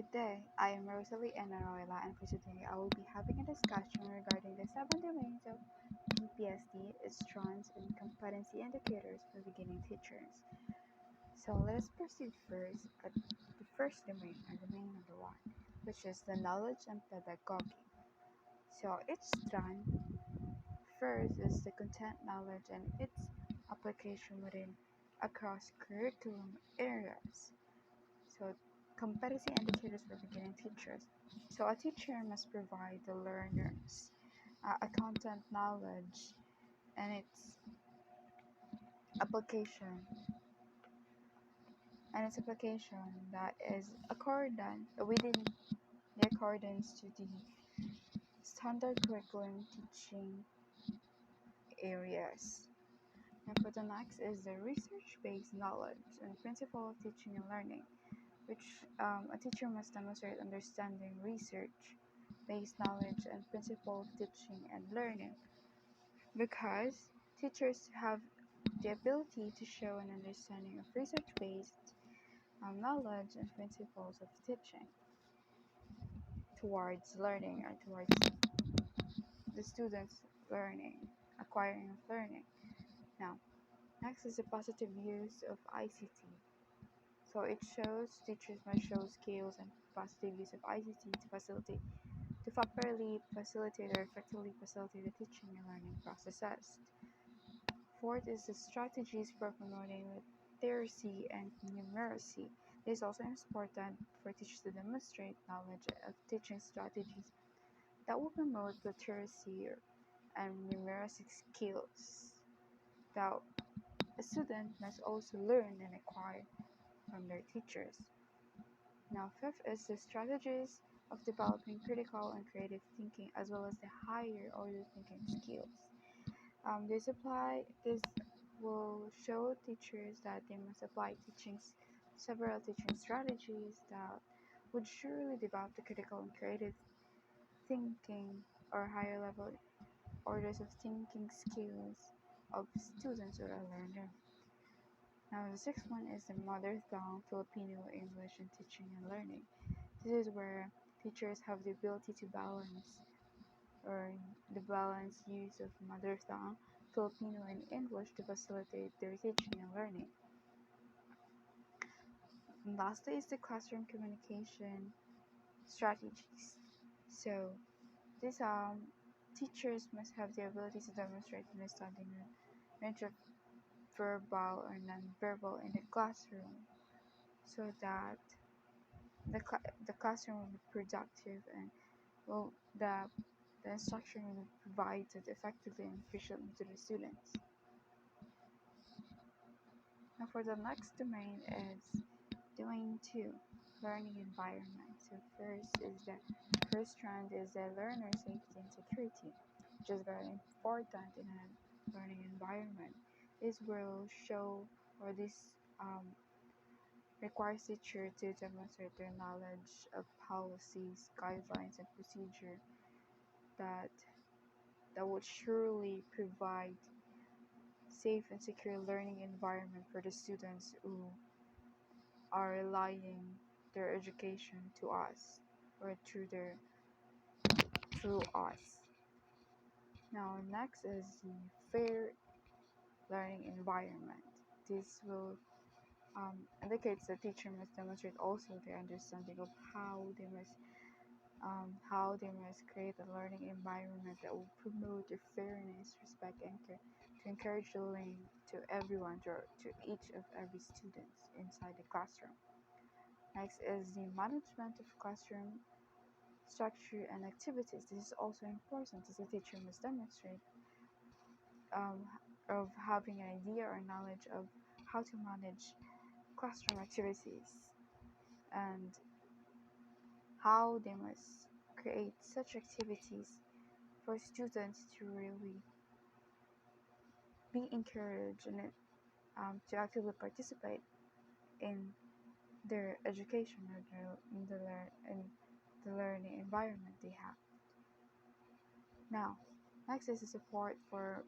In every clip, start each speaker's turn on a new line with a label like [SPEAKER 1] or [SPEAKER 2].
[SPEAKER 1] Good day, I am Rosalie Enaroyla, and for today I will be having a discussion regarding the 7 domains of PPSD, its strengths and competency indicators for beginning teachers. So let us proceed first at the first domain, or domain number one, which is the knowledge and pedagogy. So its strength first is the content knowledge and its application within across curriculum areas. So, competency indicators for beginning teachers. So, a teacher must provide the learners a content knowledge and application application that is accordant within the accordance to the standard curriculum teaching areas. And for the next is the research-based knowledge and principle of teaching and learning, which a teacher must demonstrate understanding research based knowledge and principle of teaching and learning because teachers have the ability to show an understanding of research based knowledge and principles of teaching towards learning or towards the students learning, acquiring of learning. Now, next is the positive use of ICT. So it shows teachers must show skills and positive use of ICT to properly facilitate or effectively facilitate the teaching and learning processes. Fourth is the strategies for promoting literacy and numeracy. It is also important for teachers to demonstrate knowledge of teaching strategies that will promote literacy and numeracy skills that a student must also learn and acquire from their teachers. Now, fifth is the strategies of developing critical and creative thinking as well as the higher order thinking skills. This will show teachers that they must apply several teaching strategies that would surely develop the critical and creative thinking or higher level orders of thinking skills of students or a learner. Now the sixth one is the mother tongue Filipino English in teaching and learning. This is where teachers have the ability to balance or the balanced use of mother tongue, Filipino, and English to facilitate their teaching and learning. And lastly is the classroom communication strategies. So these teachers must have the ability to demonstrate understanding the range of verbal or non-verbal in the classroom so that the classroom will be productive and will the instruction will be provided effectively and efficiently to the students. Now for the next domain is domain 2, learning environment. So first trend is the learner safety and security, which is very important in a learning environment. This will show or this requires teacher to demonstrate their knowledge of policies, guidelines, and procedure that that would surely provide safe and secure learning environment for the students who are relying their education to us or through us. Now next is the fair learning environment. This will indicates the teacher must demonstrate also their understanding of how they must create a learning environment that will promote the fairness, respect, and care to encourage the learning to everyone, to each of every student inside the classroom. Next is the management of classroom structure and activities. This is also important as a teacher must demonstrate of having an idea or knowledge of how to manage classroom activities and how they must create such activities for students to really be encouraged and to actively participate in their education or in the learning environment they have. Now, next is the support for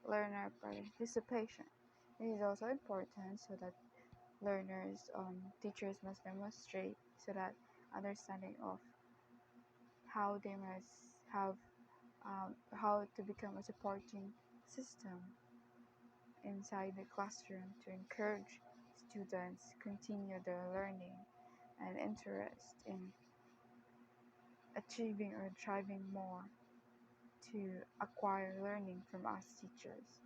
[SPEAKER 1] learner participation. This is also important so that teachers must demonstrate so that understanding of how they must have how to become a supporting system inside the classroom to encourage students continue their learning and interest in achieving or striving more to acquire learning from us teachers.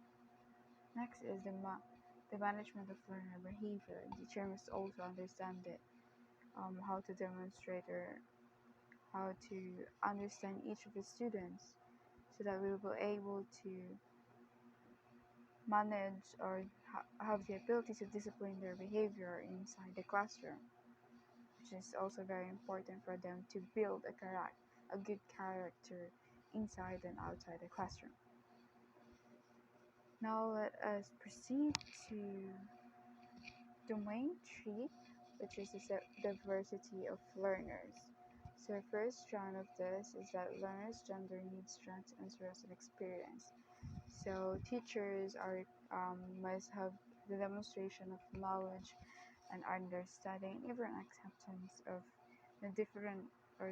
[SPEAKER 1] Next is the management of learner behavior. The teacher must also understand it, how to demonstrate or how to understand each of the students so that we will be able to manage or have the ability to discipline their behavior inside the classroom, which is also very important for them to build a good character inside and outside the classroom. Now let us proceed to domain 3, which is the diversity of learners. So first strand of this is that learners' gender needs, strengths, interests, and experience. So teachers must have the demonstration of knowledge and understanding, even acceptance of the different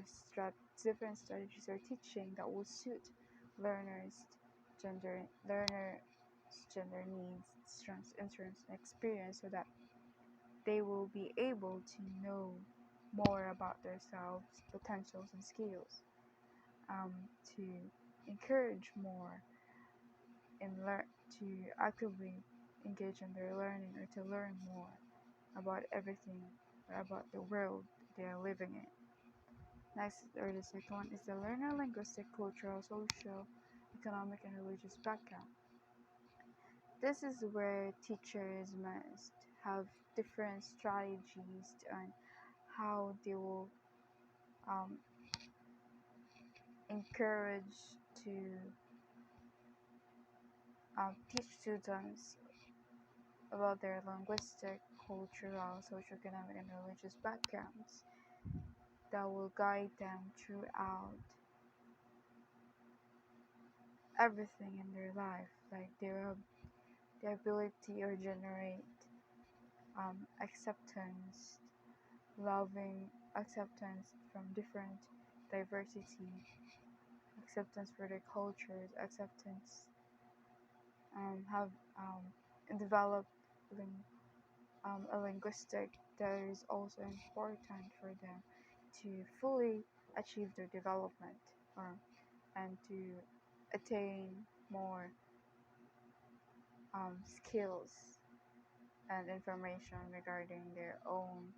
[SPEAKER 1] strategies or teaching that will suit learners' learners' gender needs, strengths, interests, and experience, so that they will be able to know more about themselves, potentials, and skills, to encourage more and learn to actively engage in their learning or to learn more about everything or about the world they are living in. Next, or the second one, is the learner linguistic, cultural, social, economic, and religious background. This is where teachers must have different strategies on how they will um, encourage to teach students about their linguistic, cultural, socioeconomic, and religious backgrounds that will guide them throughout everything in their life, like their ability or generate acceptance, loving acceptance from different diversity, acceptance for their cultures, acceptance, have developed a linguistic that is also important for them to fully achieve their development or and to attain more skills and information regarding their own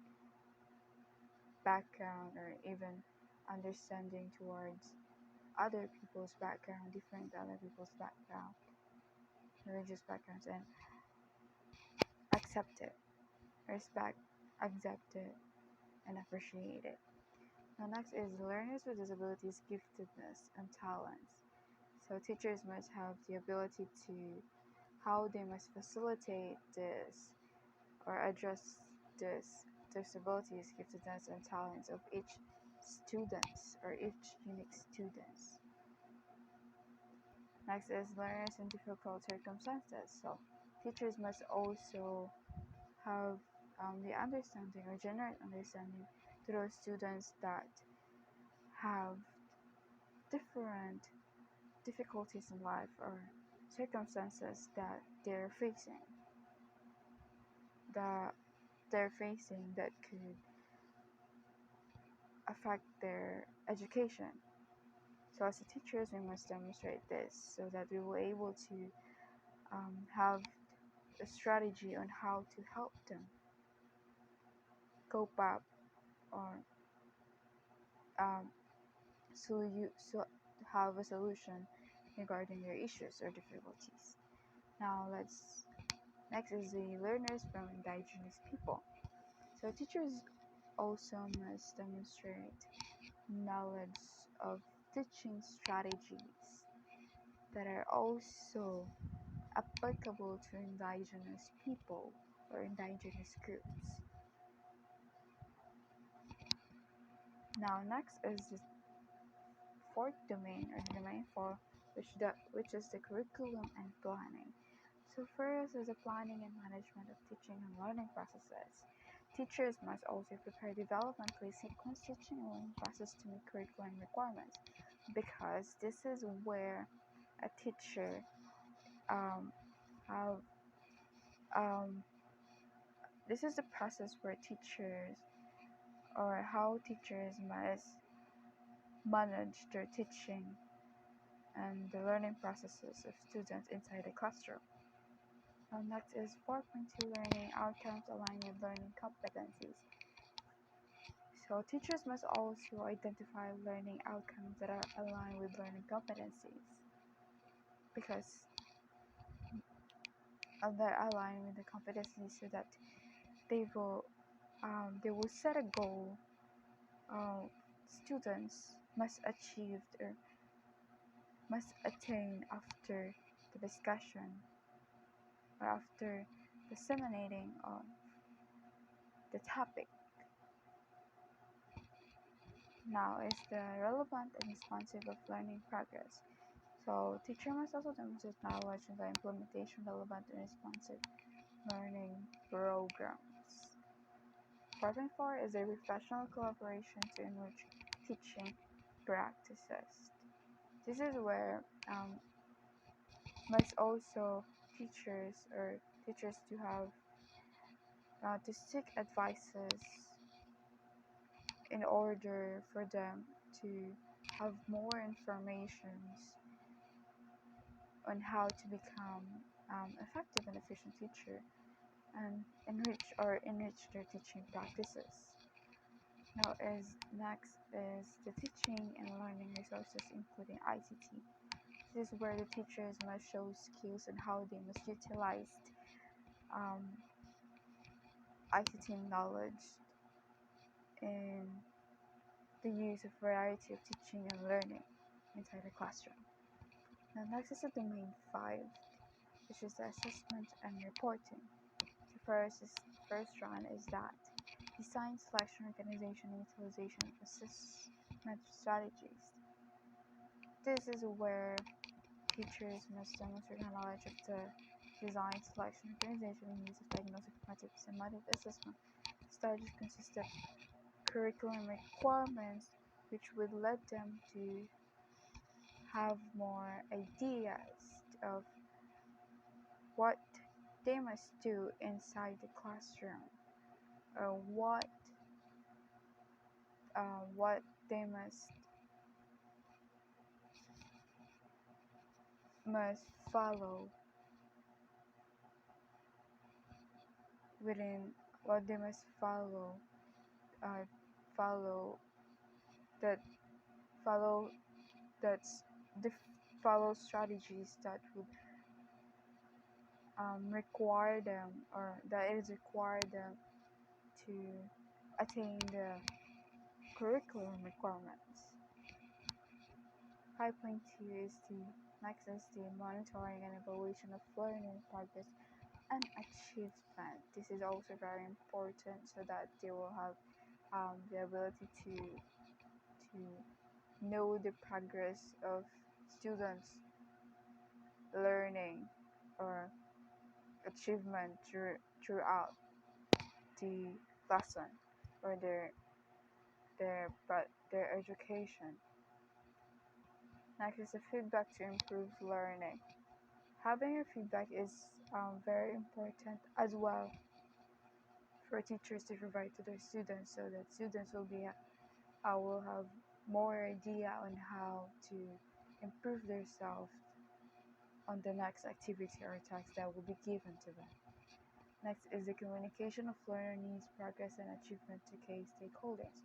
[SPEAKER 1] background or even understanding towards other people's background, different other people's background, religious backgrounds, and accept it, respect, accept it, and appreciate it. Now, next is learners with disabilities, giftedness, and talents. So, teachers must have the ability to how they must facilitate this or address this disabilities, giftedness, and talents of each students or each unique students. Next is learners in difficult circumstances. So, teachers must also have the understanding or generate understanding to those students that have different difficulties in life or circumstances that that they're facing that could affect their education. So as a teachers, we must demonstrate this so that we will able to have a strategy on how to help them cope up or um, so have a solution regarding their issues or difficulties. Now let's next is the learners from indigenous people. So teachers also must demonstrate knowledge of teaching strategies that are also applicable to indigenous people or indigenous groups. Now next is the fourth domain or domain 4, which is the curriculum and planning. So first is the planning and management of teaching and learning processes. Teachers must also prepare developmentally sequence teaching and learning process to meet curriculum requirements, because this is where a teacher um, have this is the process where teachers or how teachers must manage their teaching and the learning processes of students inside the classroom. Next is 4.2 learning outcomes aligned with learning competencies. So teachers must also identify learning outcomes that are aligned with learning competencies, because they're aligned with the competencies so that they will set a goal students must achieve or must attain after the discussion or after disseminating on the topic. Now is the relevant and responsive of learning progress. So teacher must also demonstrate knowledge in the implementation of relevant and responsive learning programs. 4.4 is a professional collaboration to enrich teaching practices. This is where must also teachers to have to seek advices in order for them to have more informations on how to become effective and efficient teacher and enrich their teaching practices. Next is the teaching and learning resources, including ICT. This is where the teachers must show skills and how they must utilize ICT knowledge in the use of variety of teaching and learning inside the classroom. Now next is the domain 5, which is the assessment and reporting. The first one is that design, selection, organization, and utilization of assessment strategies. This is where teachers must demonstrate knowledge of the design, selection, organization, and use of diagnostic methods and method assessment. Strategies consist of curriculum requirements, which would lead them to have more ideas of what they must do inside the classroom, or what they must follow within what they must follow that follow that's the follow strategies that would require them, or that it is required them to attain the curriculum requirements. 5.2 is the next is the monitoring and evaluation of learning progress and achievement. This is also very important so that they will have the ability to know the progress of students learning or achievement throughout the lesson or their education. Next is the feedback to improve learning. Having your feedback is very important as well for teachers to provide to their students, so that students will have more idea on how to improve themselves on the next activity or task that will be given to them. Next is the communication of learner needs, progress, and achievement to key stakeholders.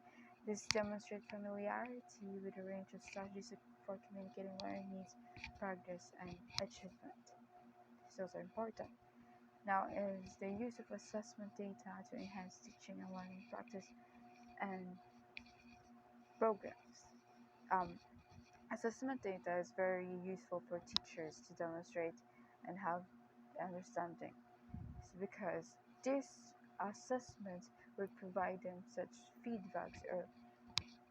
[SPEAKER 1] This demonstrates familiarity with a range of strategies for communicating learner needs, progress, and achievement. This is also important. Now is the use of assessment data to enhance teaching and learning practice and programs. Assessment data is very useful for teachers to demonstrate and have understanding. It's because this assessment will provide them such feedbacks or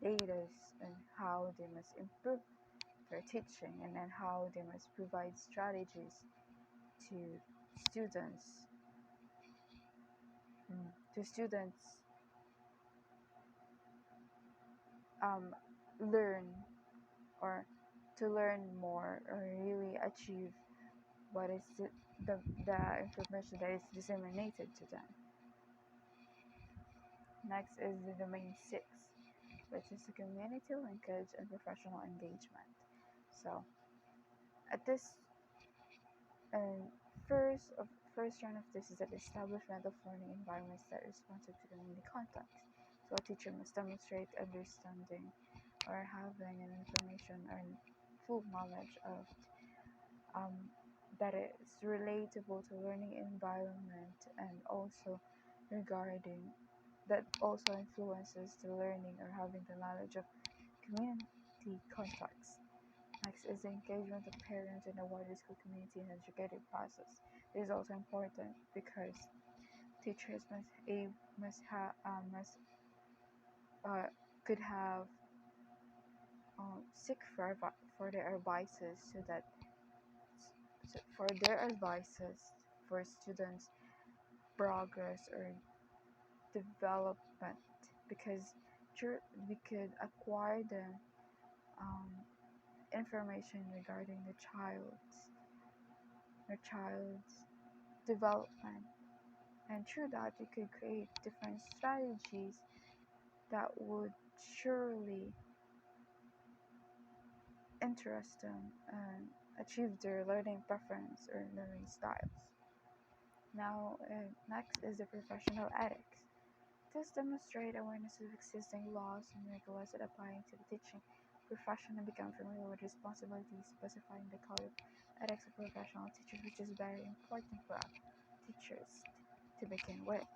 [SPEAKER 1] data on how they must improve their teaching, and then how they must provide strategies to students the students um, learn or to learn more or really achieve what is the information that is disseminated to them. Next is the domain 6, which is the community linkage and professional engagement. So at this and first round of this is the establishment of learning environments that are responsive to community context. So a teacher must demonstrate understanding or having an information or full knowledge of um, that is relatable to learning environment and also regarding that also influences the learning or having the knowledge of community context. Next is the engagement of parents in the wider school community and educative process. This is also important because teachers must have could have seek for their advices so that for their advices for students' progress or development because we could acquire the um, information regarding the child's development, and through that you could create different strategies that would surely interest them and achieve their learning preference or learning styles. Now, next is the professional ethics. This demonstrates awareness of existing laws and regulations that apply to the teaching profession and become familiar with responsibilities specified in the Code of Ethics of Professional Teachers, which is very important for our teachers to begin with,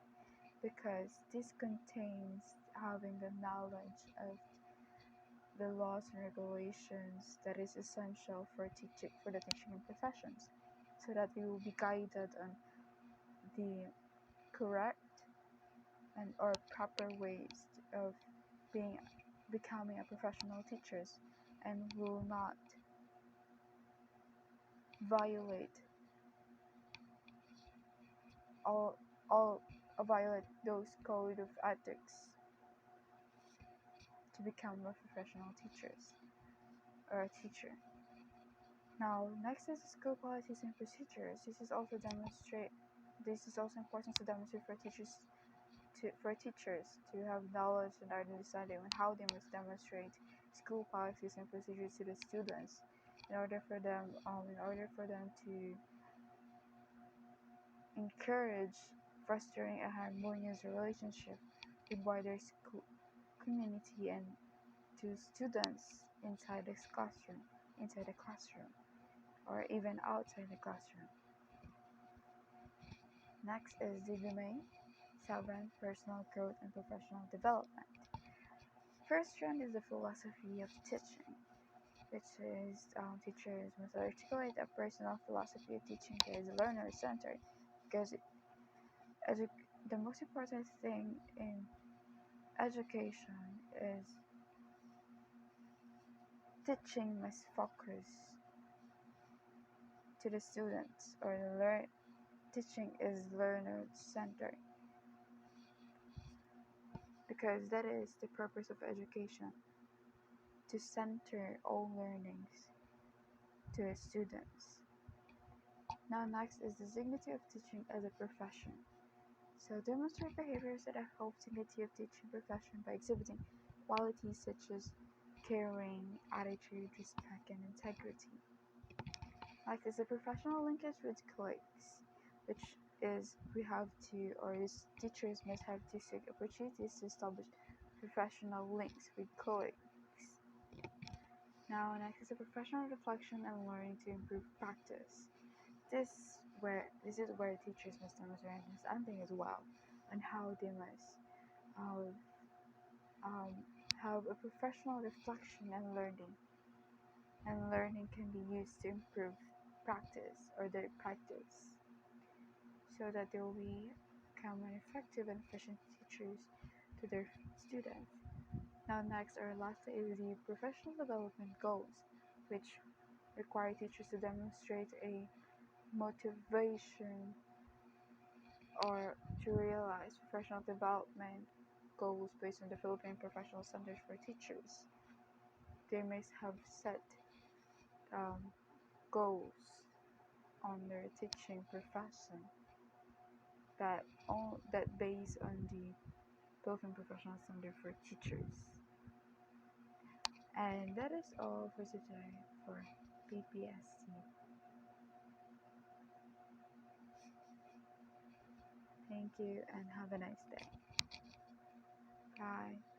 [SPEAKER 1] because this contains having the knowledge of the laws and regulations that is essential for the teaching professions, so that we will be guided on the correct and or proper ways of being becoming a professional teachers and will not violate all all violate those code of ethics to become a professional teachers or a teacher. Now next is school policies and procedures. This is also important to demonstrate for teachers to have knowledge and understanding on how they must demonstrate school policies and procedures to the students in order for them to encourage fostering a harmonious relationship with wider school community and to students inside the classroom or even outside the classroom. Next is the domain 7, personal growth and professional development. First trend is the philosophy of teaching, which is teachers must articulate a personal philosophy of teaching that is learner-centered, because the most important thing in education is teaching must focus to the students, or teaching is learner-centered, because that is the purpose of education, to center all learnings to the students. Now next is the dignity of teaching as a profession. So demonstrate behaviors that uphold dignity of teaching profession by exhibiting qualities such as caring, attitude, respect, and integrity. Next is a professional linkage with colleagues, which is we have to, or is teachers must have to seek opportunities to establish professional links with colleagues. Now next is a professional reflection and learning to improve practice. This is where teachers must demonstrate understanding as well, and how they must uh, have a professional reflection and learning. And learning can be used to improve practice or their practice, so that they will become an effective and efficient teachers to their students. Now, next or lastly is the professional development goals, which require teachers to demonstrate a motivation or to realize professional development goals based on the Philippine Professional Centers for Teachers. They must have set goals on their teaching profession that based on the Philippine Professional Center for Teachers. And that is all for today for PPSC. Thank you and have a nice day. Bye.